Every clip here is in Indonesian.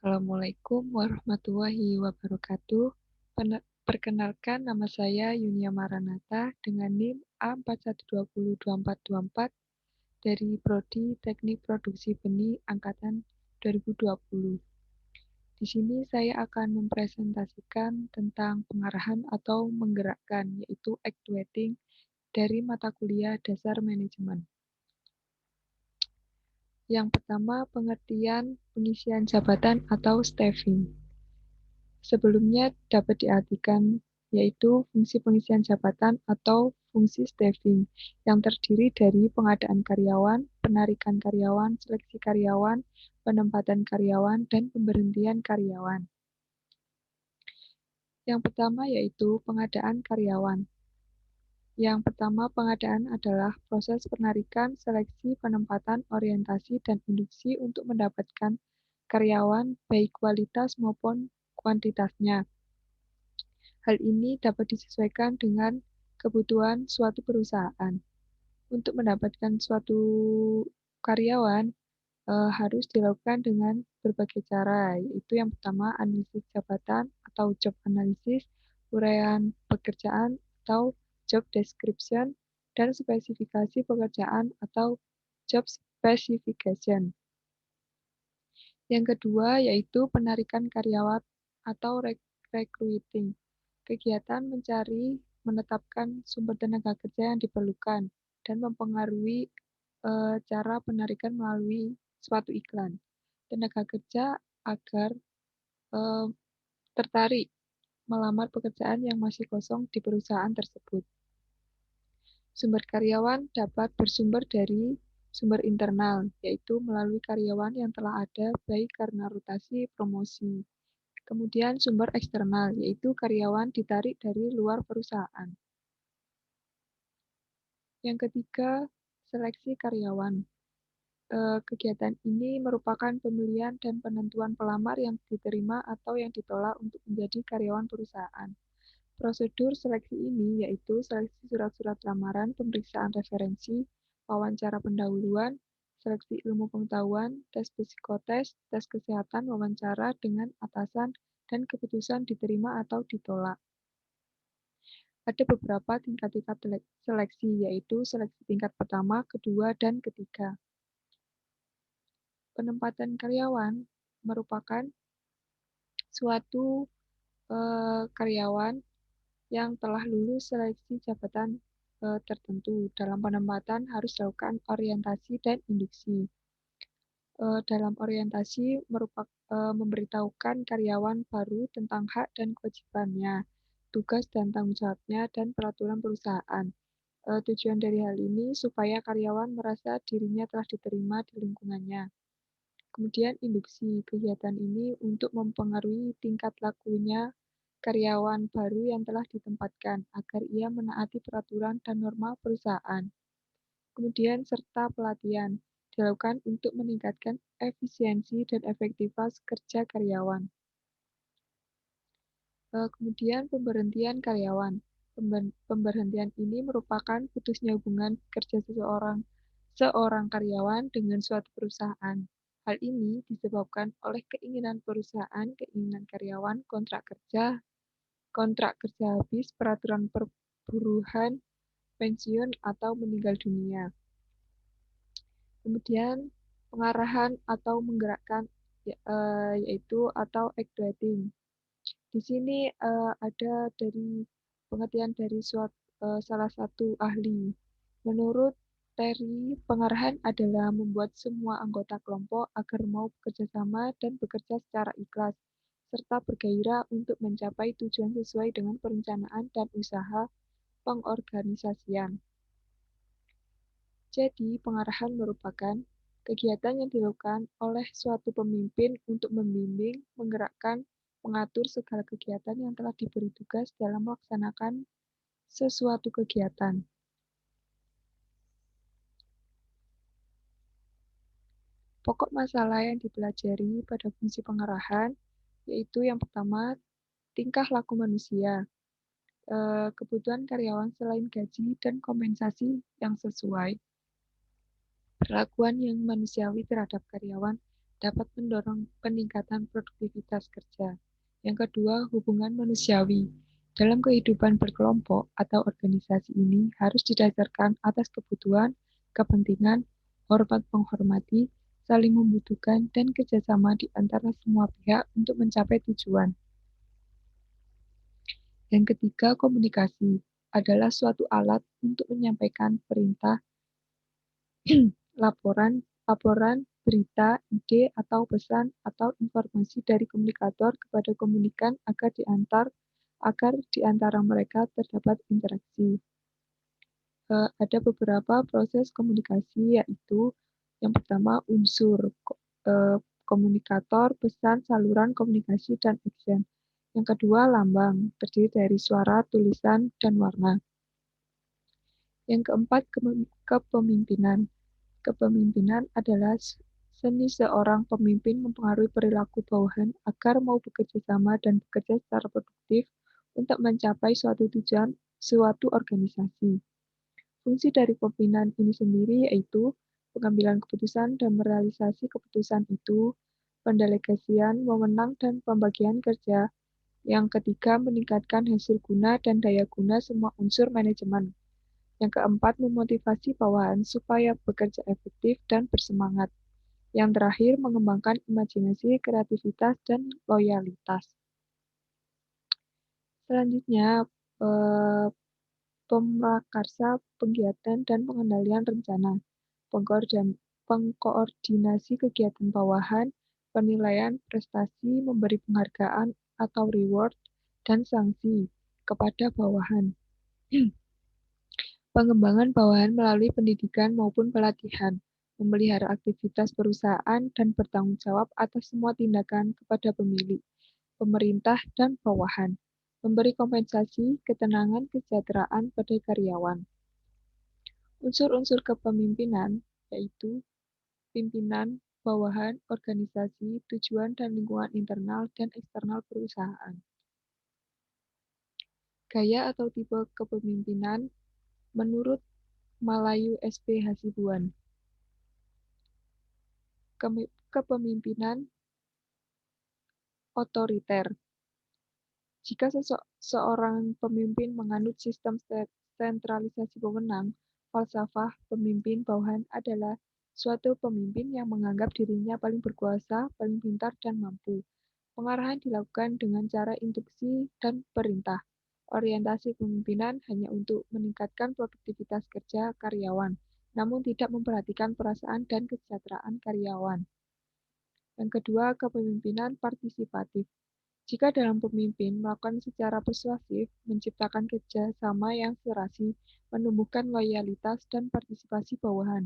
Assalamualaikum warahmatullahi wabarakatuh. Perkenalkan, nama saya Yunia Maranatha dengan NIM A41202424 dari Prodi Teknik Produksi Benih Angkatan 2020. Di sini saya akan mempresentasikan tentang pengarahan atau menggerakkan, yaitu actuating, dari mata kuliah Dasar Manajemen. Yang pertama, pengertian pengisian jabatan atau staffing. Sebelumnya dapat diartikan yaitu fungsi pengisian jabatan atau fungsi staffing yang terdiri dari pengadaan karyawan, penarikan karyawan, seleksi karyawan, penempatan karyawan, dan pemberhentian karyawan. Yang pertama yaitu pengadaan karyawan. Yang pertama, pengadaan adalah proses penarikan, seleksi, penempatan, orientasi, dan induksi untuk mendapatkan karyawan baik kualitas maupun kuantitasnya. Hal ini dapat disesuaikan dengan kebutuhan suatu perusahaan. Untuk mendapatkan suatu karyawan harus dilakukan dengan berbagai cara, yaitu yang pertama analisis jabatan atau job analysis, uraian pekerjaan atau job description, dan spesifikasi pekerjaan atau job specification. Yang kedua yaitu penarikan karyawan atau recruiting. Kegiatan mencari, menetapkan sumber tenaga kerja yang diperlukan, dan mempengaruhi cara penarikan melalui suatu iklan. Tenaga kerja agar tertarik melamar pekerjaan yang masih kosong di perusahaan tersebut. Sumber karyawan dapat bersumber dari sumber internal, yaitu melalui karyawan yang telah ada baik karena rotasi, promosi. Kemudian sumber eksternal, yaitu karyawan ditarik dari luar perusahaan. Yang ketiga, seleksi karyawan. Kegiatan ini merupakan pemilihan dan penentuan pelamar yang diterima atau yang ditolak untuk menjadi karyawan perusahaan. Prosedur seleksi ini yaitu seleksi surat-surat lamaran, pemeriksaan referensi, wawancara pendahuluan, seleksi ilmu pengetahuan, tes psikotes, tes kesehatan, wawancara dengan atasan, dan keputusan diterima atau ditolak. Ada beberapa tingkat-tingkat seleksi, yaitu seleksi tingkat pertama, kedua, dan ketiga. Penempatan karyawan merupakan suatu karyawan yang telah lulus seleksi jabatan tertentu. Dalam penempatan harus dilakukan orientasi dan induksi. Dalam orientasi memberitahukan karyawan baru tentang hak dan kewajibannya, tugas dan tanggung jawabnya, dan peraturan perusahaan. Tujuan dari hal ini supaya karyawan merasa dirinya telah diterima di lingkungannya. Kemudian induksi. Kegiatan ini untuk mempengaruhi tingkat lakunya karyawan baru yang telah ditempatkan agar ia menaati peraturan dan norma perusahaan. Kemudian serta pelatihan dilakukan untuk meningkatkan efisiensi dan efektivitas kerja karyawan. Kemudian pemberhentian karyawan. Pemberhentian ini merupakan putusnya hubungan kerja seorang karyawan dengan suatu perusahaan. Hal ini disebabkan oleh keinginan perusahaan, keinginan karyawan, kontrak kerja habis, peraturan perburuhan, pensiun, atau meninggal dunia. Kemudian pengarahan atau menggerakkan yaitu atau actuating. Di sini ada dari pengertian dari salah satu ahli. Menurut Terry, pengarahan adalah membuat semua anggota kelompok agar mau bekerja sama dan bekerja secara ikhlas, serta bergairah untuk mencapai tujuan sesuai dengan perencanaan dan usaha pengorganisasian. Jadi, pengarahan merupakan kegiatan yang dilakukan oleh suatu pemimpin untuk membimbing, menggerakkan, mengatur segala kegiatan yang telah diberi tugas dalam melaksanakan sesuatu kegiatan. Pokok masalah yang dipelajari pada fungsi pengarahan yaitu yang pertama, tingkah laku manusia, kebutuhan karyawan selain gaji dan kompensasi yang sesuai, perlakuan yang manusiawi terhadap karyawan, dapat mendorong peningkatan produktivitas kerja. Yang kedua, hubungan manusiawi. Dalam kehidupan berkelompok atau organisasi ini harus didasarkan atas kebutuhan, kepentingan, hormat menghormati, saling membutuhkan, dan kerjasama di antara semua pihak untuk mencapai tujuan. Yang ketiga, komunikasi adalah suatu alat untuk menyampaikan perintah, laporan, berita, ide, atau pesan atau informasi dari komunikator kepada komunikan agar di antara mereka terdapat interaksi. Ada beberapa proses komunikasi, yaitu yang pertama unsur komunikator, pesan, saluran komunikasi, dan action. Yang kedua lambang, terdiri dari suara, tulisan, dan warna. Yang keempat kepemimpinan. Kepemimpinan adalah seni seorang pemimpin mempengaruhi perilaku bawahan agar mau bekerja sama dan bekerja secara produktif untuk mencapai suatu tujuan suatu organisasi. Fungsi dari pimpinan ini sendiri yaitu pengambilan keputusan dan merealisasi keputusan itu, pendelegasian, wewenang, dan pembagian kerja. Yang ketiga, meningkatkan hasil guna dan daya guna semua unsur manajemen. Yang keempat, memotivasi bawahan supaya bekerja efektif dan bersemangat. Yang terakhir, mengembangkan imajinasi, kreativitas, dan loyalitas. Selanjutnya, pemrakarsa, penggiatan, dan pengendalian rencana, pengkoordinasi kegiatan bawahan, penilaian prestasi, memberi penghargaan atau reward, dan sanksi kepada bawahan. Pengembangan bawahan melalui pendidikan maupun pelatihan, memelihara aktivitas perusahaan, dan bertanggung jawab atas semua tindakan kepada pemilik, pemerintah, dan bawahan. Memberi kompensasi, ketenangan, kesejahteraan pada karyawan. Unsur-unsur kepemimpinan yaitu pimpinan, bawahan, organisasi, tujuan dan lingkungan internal dan eksternal perusahaan. Gaya atau tipe kepemimpinan menurut Malayu SP Hasibuan. Kepemimpinan otoriter. Jika seorang pemimpin menganut sistem sentralisasi wewenang, falsafah pemimpin bawahan adalah suatu pemimpin yang menganggap dirinya paling berkuasa, paling pintar, dan mampu. Pengarahan dilakukan dengan cara instruksi dan perintah. Orientasi kepemimpinan hanya untuk meningkatkan produktivitas kerja karyawan, namun tidak memperhatikan perasaan dan kesejahteraan karyawan. Yang kedua, kepemimpinan partisipatif. Jika dalam pemimpin melakukan secara persuasif, menciptakan kerjasama yang serasi, menumbuhkan loyalitas dan partisipasi bawahan.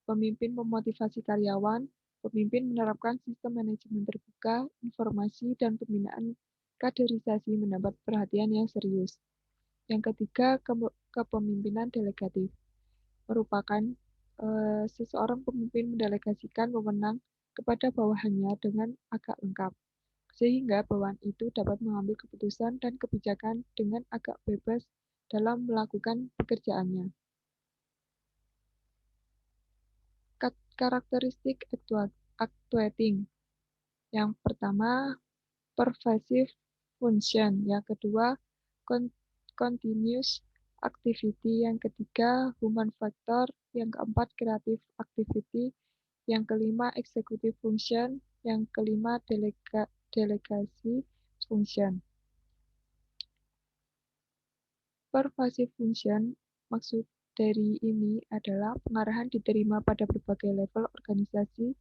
Pemimpin memotivasi karyawan, pemimpin menerapkan sistem manajemen terbuka, informasi, dan pembinaan kaderisasi mendapat perhatian yang serius. Yang ketiga, kepemimpinan delegatif. Merupakan seseorang pemimpin mendelegasikan wewenang kepada bawahannya dengan agak lengkap, sehingga bawahan itu dapat mengambil keputusan dan kebijakan dengan agak bebas dalam melakukan pekerjaannya. Karakteristik actuating. Yang pertama, pervasive function. Yang kedua, continuous activity. Yang ketiga, human factor. Yang keempat, creative activity. Yang kelima, executive function. Yang kelima, delegasi function. Pervasive function, maksud dari ini adalah pengarahan diterima pada berbagai level organisasi.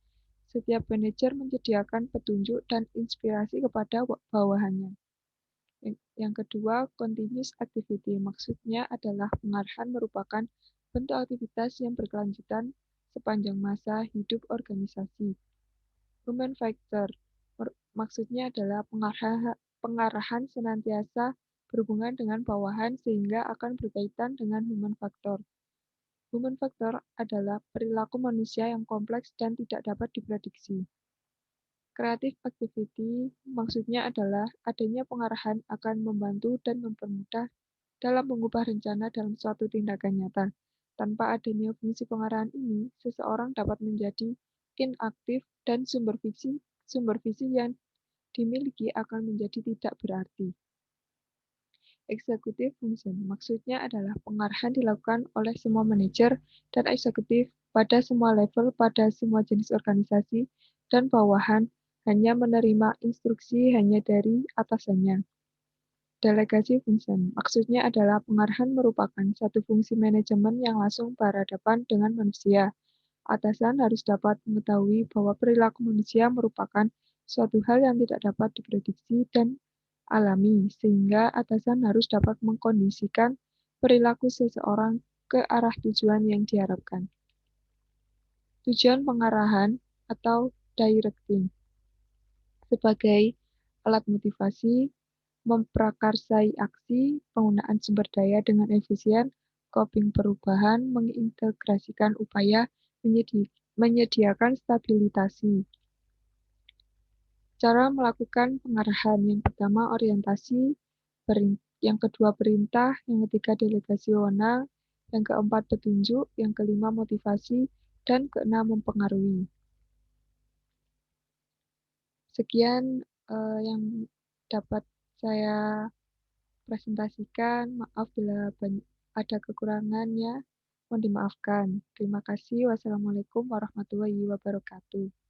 Setiap manajer menyediakan petunjuk dan inspirasi kepada bawahannya. Yang kedua, continuous activity, maksudnya adalah pengarahan merupakan bentuk aktivitas yang berkelanjutan sepanjang masa hidup organisasi. Human factor, maksudnya adalah pengarahan senantiasa berhubungan dengan bawahan sehingga akan berkaitan dengan human factor. Human factor adalah perilaku manusia yang kompleks dan tidak dapat diprediksi. Creative activity maksudnya adalah adanya pengarahan akan membantu dan mempermudah dalam mengubah rencana dalam suatu tindakan nyata. Tanpa adanya fungsi pengarahan ini, seseorang dapat menjadi inaktif, dan sumber visi yang dimiliki akan menjadi tidak berarti. Executive function maksudnya adalah pengarahan dilakukan oleh semua manajer dan eksekutif pada semua level pada semua jenis organisasi dan bawahan hanya menerima instruksi hanya dari atasannya. Delegasi function maksudnya adalah pengarahan merupakan satu fungsi manajemen yang langsung berhadapan dengan manusia. Atasan harus dapat mengetahui bahwa perilaku manusia merupakan suatu hal yang tidak dapat diprediksi dan alami, sehingga atasan harus dapat mengkondisikan perilaku seseorang ke arah tujuan yang diharapkan. Tujuan pengarahan atau directing sebagai alat motivasi, memprakarsai aksi, penggunaan sumber daya dengan efisien, coping perubahan, mengintegrasikan upaya, menyediakan stabilitasi. Cara melakukan pengarahan, yang pertama orientasi, yang kedua perintah, yang ketiga delegasi wewenang, yang keempat petunjuk, yang kelima motivasi, dan keenam mempengaruhi. Sekian yang dapat saya presentasikan. Maaf bila ada kekurangannya, mohon dimaafkan. Terima kasih. Wassalamualaikum warahmatullahi wabarakatuh.